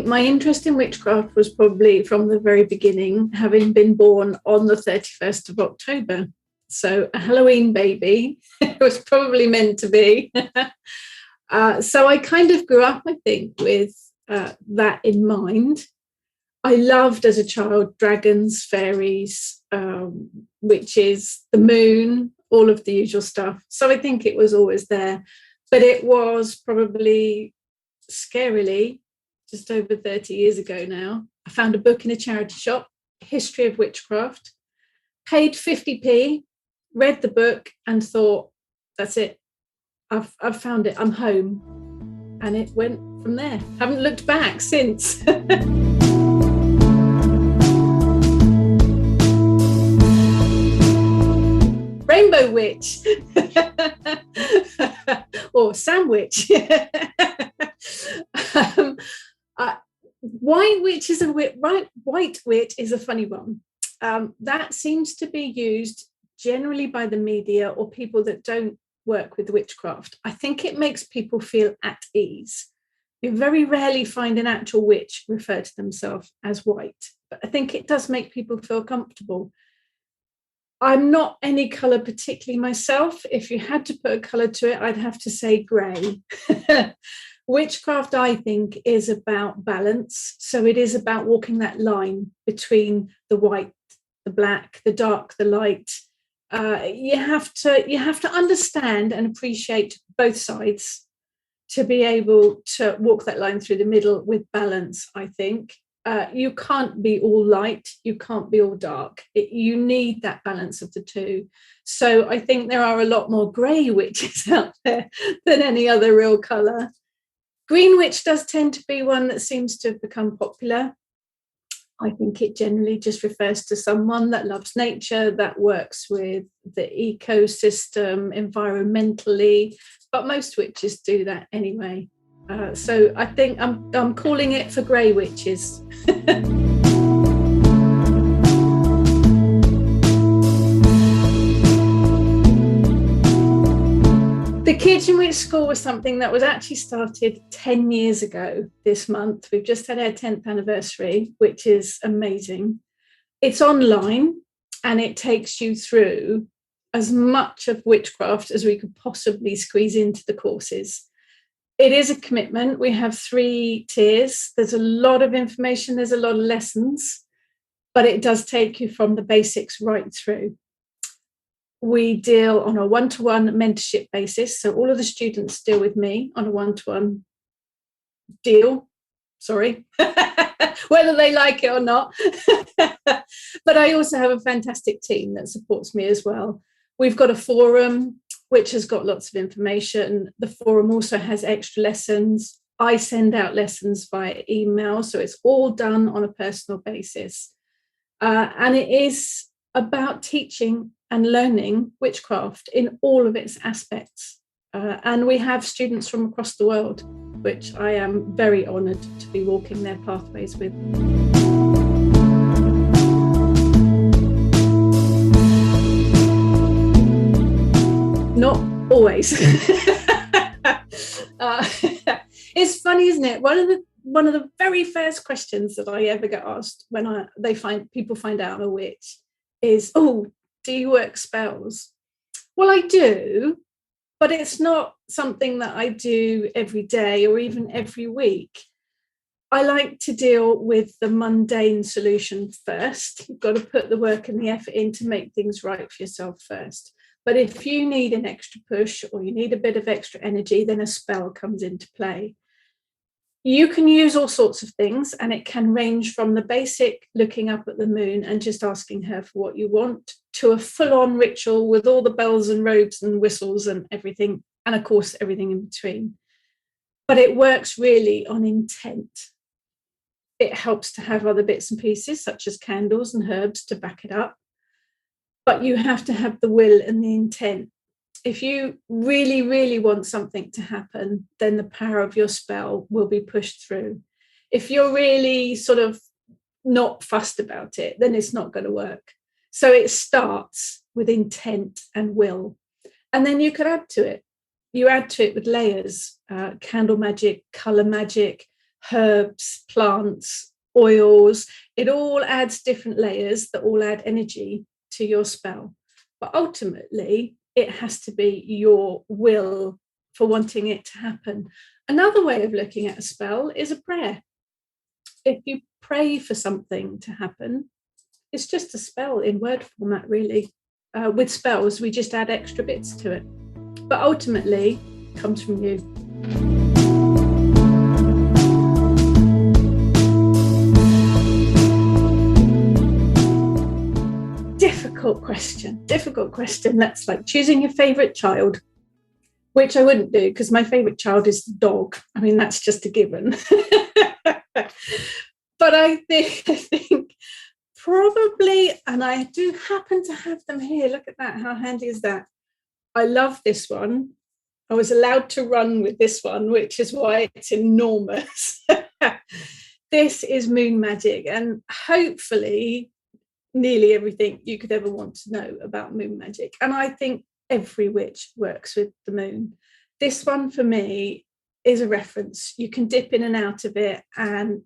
my interest in witchcraft was probably from the very beginning, having been born on the 31st of October. So a Halloween baby. It was probably meant to be. So I kind of grew up, I think, with that in mind. I loved as a child dragons, fairies, witches, the moon, all of the usual stuff. So I think it was always there. But it was probably scarily just over 30 years ago now. I found a book in a charity shop, History of Witchcraft, paid 50p, read the book and thought, that's it. I've found it. I'm home. And it went from there. Haven't looked back since. Rainbow witch or sandwich. White witch is white witch is a funny one. That seems to be used generally by the media or people that don't work with witchcraft. I think it makes people feel at ease. You very rarely find an actual witch refer to themselves as white, but I think it does make people feel comfortable. I'm not any colour particularly myself. If you had to put a colour to it, I'd have to say grey. Witchcraft, I think, is about balance. So it is about walking that line between the white, the black, the dark, the light. You have to understand and appreciate both sides to be able to walk that line through the middle with balance, I think. You can't be all light, you can't be all dark. You need that balance of the two. So I think there are a lot more grey witches out there than any other real colour. Green witch does tend to be one that seems to have become popular. I think it generally just refers to someone that loves nature, that works with the ecosystem environmentally, but most witches do that anyway. So I think I'm calling it for grey witches. The Kitchen Witch School was something that was actually started 10 years ago this month. We've just had our 10th anniversary, which is amazing. It's online and it takes you through as much of witchcraft as we could possibly squeeze into the courses. It is a commitment. We have 3 tiers. There's a lot of information. There's a lot of lessons, but it does take you from the basics right through. We deal on a one-to-one mentorship basis. So all of the students deal with me on a one-to-one deal. Sorry, whether they like it or not. But I also have a fantastic team that supports me as well. We've got a forum which has got lots of information. The forum also has extra lessons. I send out lessons via email, so it's all done on a personal basis. And it is about teaching and learning witchcraft in all of its aspects. And we have students from across the world, which I am very honoured to be walking their pathways with. Not always. It's funny, isn't it? One of the very first questions that I ever get asked when people find out I'm a witch is, "Oh, do you work spells?" Well, I do, but it's not something that I do every day or even every week. I like to deal with the mundane solution first. You've got to put the work and the effort in to make things right for yourself first. But if you need an extra push or you need a bit of extra energy, then a spell comes into play. You can use all sorts of things, and it can range from the basic looking up at the moon and just asking her for what you want to a full-on ritual with all the bells and robes and whistles and everything, and of course everything in between. But it works really on intent. It helps to have other bits and pieces such as candles and herbs to back it up. But you have to have the will and the intent. If you really, really want something to happen, then the power of your spell will be pushed through. If you're really sort of not fussed about it, then it's not going to work. So it starts with intent and will. And then you can add to it. You add to it with layers, candle magic, colour magic, herbs, plants, oils. It all adds different layers that all add energy to your spell. But ultimately, it has to be your will for wanting it to happen. Another way of looking at a spell is a prayer. If you pray for something to happen, it's just a spell in word format, really. With spells, we just add extra bits to it. But ultimately, it comes from you. Difficult question. That's like choosing your favorite child, which I wouldn't do because my favorite child is the dog. I mean, that's just a given. But I think probably, and I do happen to have them here. Look at that. How handy is that? I love this one. I was allowed to run with this one, which is why it's enormous. This is Moon Magic, and hopefully nearly everything you could ever want to know about moon magic. And I think every witch works with the moon. This one for me is a reference. You can dip in and out of it, and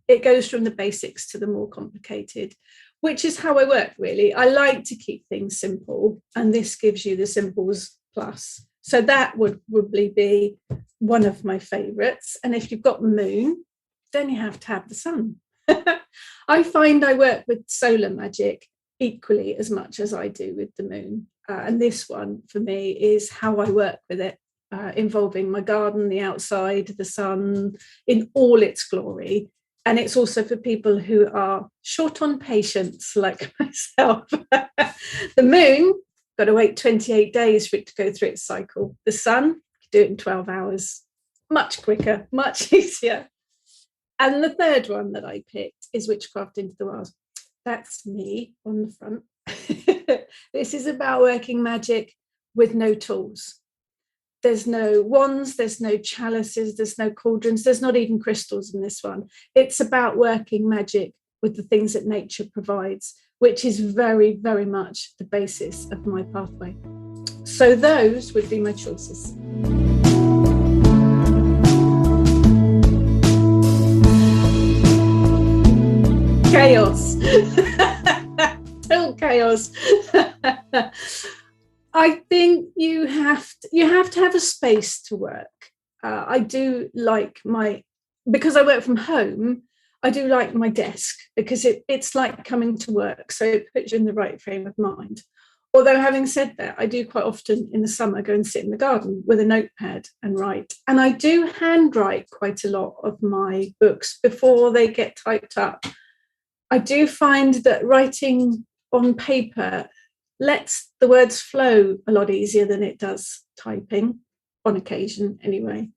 it goes from the basics to the more complicated, which is how I work, really. I like to keep things simple, and this gives you the simples plus. So that would probably be one of my favorites. And if you've got the moon, then you have to have the sun. I find I work with solar magic equally as much as I do with the moon. And this one for me is how I work with it, involving my garden, the outside, the sun in all its glory. And it's also for people who are short on patience, like myself. The moon, got to wait 28 days for it to go through its cycle. The sun, you do it in 12 hours. Much quicker, much easier. And the third one that I picked is Witchcraft into the Wild. That's me on the front. This is about working magic with no tools. There's no wands, there's no chalices, there's no cauldrons, there's not even crystals in this one. It's about working magic with the things that nature provides, which is very, very much the basis of my pathway. So those would be my choices. Chaos. Total chaos. I think you have to have a space to work. I do like because I work from home, I do like my desk because it's like coming to work. So it puts you in the right frame of mind. Although having said that, I do quite often in the summer go and sit in the garden with a notepad and write. And I do handwrite quite a lot of my books before they get typed up. I do find that writing on paper lets the words flow a lot easier than it does typing, on occasion anyway.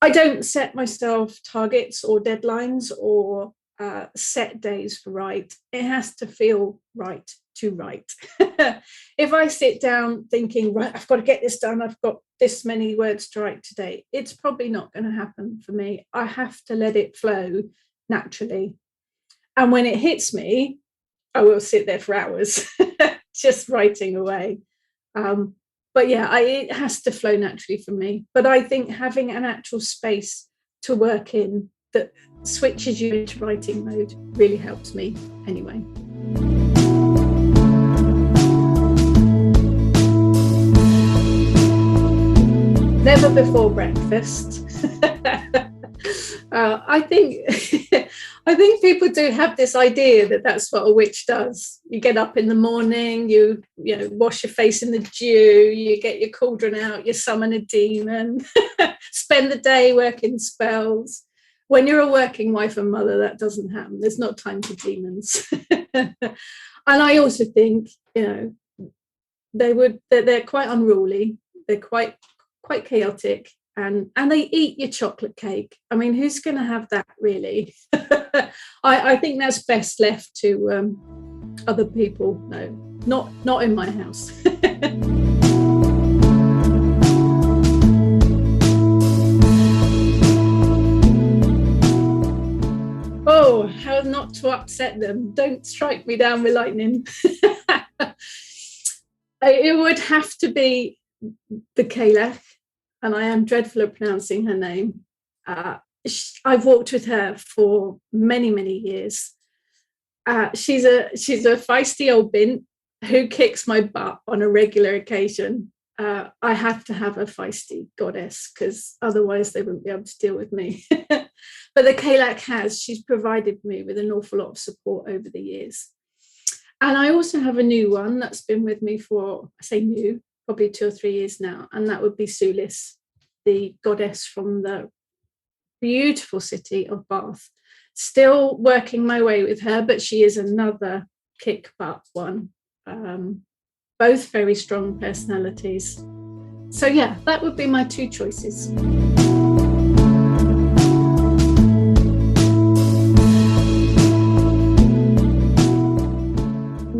I don't set myself targets or deadlines or set days for write. It has to feel right to write. If I sit down thinking, right, I've got to get this done, I've got this many words to write today, it's probably not going to happen for me. I have to let it flow naturally. And when it hits me, I will sit there for hours just writing away. But yeah, it has to flow naturally for me. But I think having an actual space to work in that switches you into writing mode really helps me anyway. Never before breakfast. I think people do have this idea that that's what a witch does. You get up in the morning, you wash your face in the dew, you get your cauldron out, you summon a demon, spend the day working spells. When you're a working wife and mother, that doesn't happen. There's not time for demons. And I also think, they're quite unruly. They're quite chaotic. And they eat your chocolate cake. I mean, who's going to have that, really? I think that's best left to other people. No, not in my house. Oh, how not to upset them. Don't strike me down with lightning. It would have to be the Caliph. And I am dreadful at pronouncing her name. I've walked with her for many, many years. She's a feisty old bint who kicks my butt on a regular occasion. I have to have a feisty goddess because otherwise they wouldn't be able to deal with me. But the KLAC she's provided me with an awful lot of support over the years. And I also have a new one that's been with me for, I say new, probably 2 or 3 years now, and that would be Sulis, the goddess from the beautiful city of Bath. Still working my way with her, but she is another kick butt one. Both very strong personalities. So yeah, that would be my 2 choices.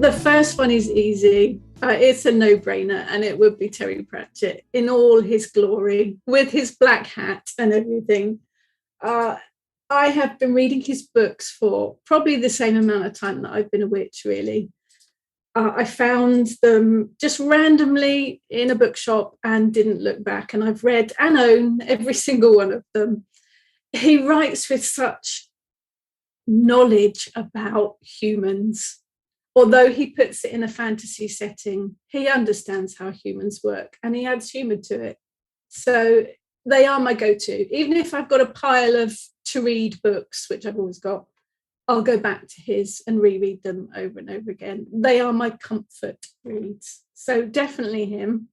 The first one is easy. It's a no-brainer, and it would be Terry Pratchett in all his glory, with his black hat and everything. I have been reading his books for probably the same amount of time that I've been a witch, really. I found them just randomly in a bookshop and didn't look back. And I've read and own every single one of them. He writes with such knowledge about humans. Although he puts it in a fantasy setting, he understands how humans work and he adds humour to it. So they are my go-to. Even if I've got a pile of to-read books, which I've always got, I'll go back to his and reread them over and over again. They are my comfort reads. So definitely him.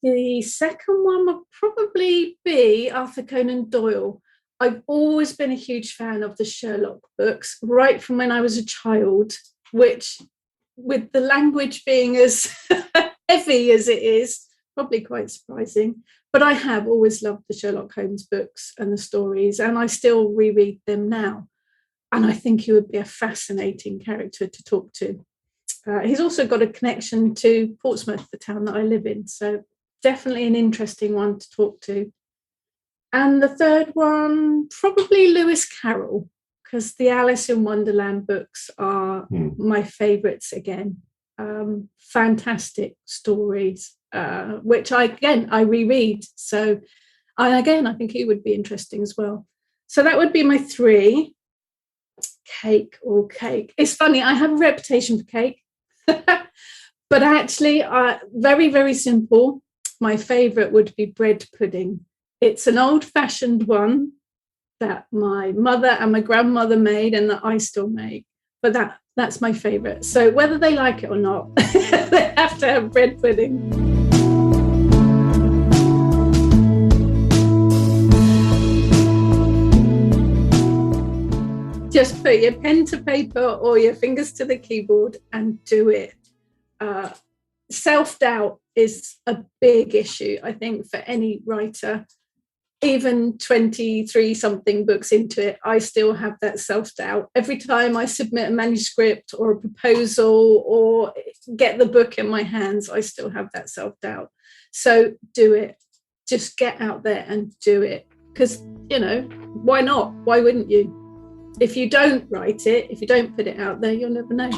The second one would probably be Arthur Conan Doyle. I've always been a huge fan of the Sherlock books, right from when I was a child, which, with the language being as heavy as it is, probably quite surprising. But I have always loved the Sherlock Holmes books and the stories, and I still reread them now. And I think he would be a fascinating character to talk to. He's also got a connection to Portsmouth, the town that I live in. So definitely an interesting one to talk to. And the third one, probably Lewis Carroll, because the Alice in Wonderland books are my favourites again. Fantastic stories, which I reread. So, I think he would be interesting as well. So that would be my 3. Cake or cake. It's funny, I have a reputation for cake, but actually, very, very simple. My favourite would be bread pudding. It's an old-fashioned one that my mother and my grandmother made and that I still make, but that's my favourite. So whether they like it or not, they have to have bread pudding. Just put your pen to paper or your fingers to the keyboard and do it. Self-doubt is a big issue, I think, for any writer. Even 23-something books into it, I still have that self-doubt. Every time I submit a manuscript or a proposal or get the book in my hands, I still have that self-doubt. So do it. Just get out there and do it. Because, why not? Why wouldn't you? If you don't write it, if you don't put it out there, you'll never know.